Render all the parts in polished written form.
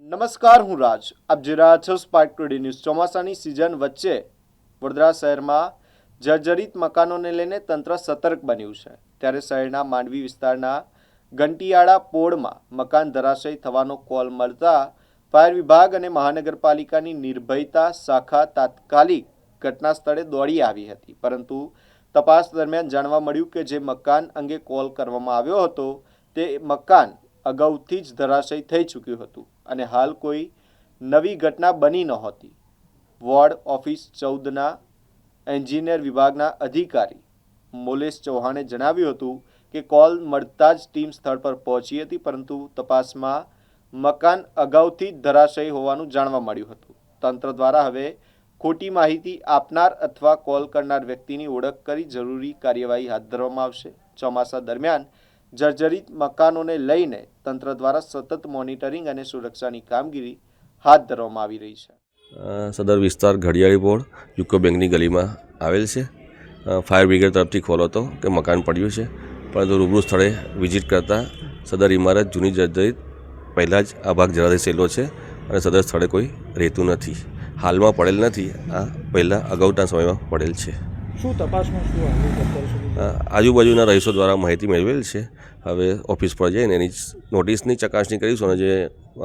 નમસ્કાર, હું રાજ. આપ જોઈ રહ્યા છો સ્પાર્ક ટુડે ન્યૂઝ. ચોમાસાની સિઝન વચ્ચે વડોદરા શહેરમાં જર્જરિત મકાનોને લઈને તંત્ર સતર્ક બન્યું છે. ત્યારે શહેરના માંડવી વિસ્તારના ઘંટિયાળા પોળમાં મકાન ધરાશયી થવાનો કોલ મળતા ફાયર વિભાગ અને મહાનગરપાલિકાની નિર્ભયતા શાખા તાત્કાલિક ઘટના સ્થળે દોડી આવી હતી. પરંતુ તપાસ દરમિયાન જાણવા મળ્યું કે જે મકાન અંગે કોલ કરવામાં આવ્યો હતો તે મકાન અગાઉથી જ ધરાશયી થઈ ચૂક્યું હતું અને હાલ કોઈ નવી ઘટના બની નહોતી. વોર્ડ ઓફિસ 14ના એન્જિનિયર વિભાગના અધિકારી મોલેશ ચૌહાણે જણાવ્યું હતું કે કોલ મળતા જ ટીમ સ્થળ પર પહોંચી હતી, પરંતુ તપાસમાં મકાન અગાઉથી જ ધરાશયી હોવાનું જાણવા મળ્યું હતું. તંત્ર દ્વારા હવે ખોટી માહિતી આપનાર અથવા કોલ કરનાર વ્યક્તિની ઓળખ કરી જરૂરી કાર્યવાહી હાથ ધરવામાં આવશે. ચોમાસા દરમિયાન જર્જરિત મકાનોને લઈને તંત્ર દ્વારા સતત મોનિટરિંગ અને સુરક્ષાની કામગીરી હાથ ધરવામાં આવી રહી છે. સદર વિસ્તાર ઘડિયાળી પોળ યુકો બેંકની ગલીમાં આવેલ છે. ફાયર બ્રિગેડ તરફથી કોલ હતો કે મકાન પડ્યું છે, પરંતુ રૂબરૂ સ્થળે વિઝિટ કરતાં સદર ઇમારત જૂની જર્જરિત પહેલાં જ આ ભાગ ધરાશયી છે અને સદર સ્થળે કોઈ રહેતું નથી. હાલમાં પડેલ નથી, આ પહેલાં અગાઉના સમયમાં પડેલ છે. શું તપાસમાં શું આવ્યું? આજુબાજુના રહીશો દ્વારા માહિતી મેળવેલ છે. હવે ઓફિસ પર જઈને એની નોટિસની ચકાસણી કરીશું અને જે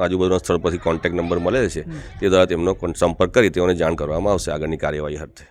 આજુબાજુના સ્થળ પરથી કોન્ટેક્ટ નંબર મળેલ છે તે દ્વારા તેમનો સંપર્ક કરી તેઓને જાણ કરવામાં આવશે આગળની કાર્યવાહી અર્થે.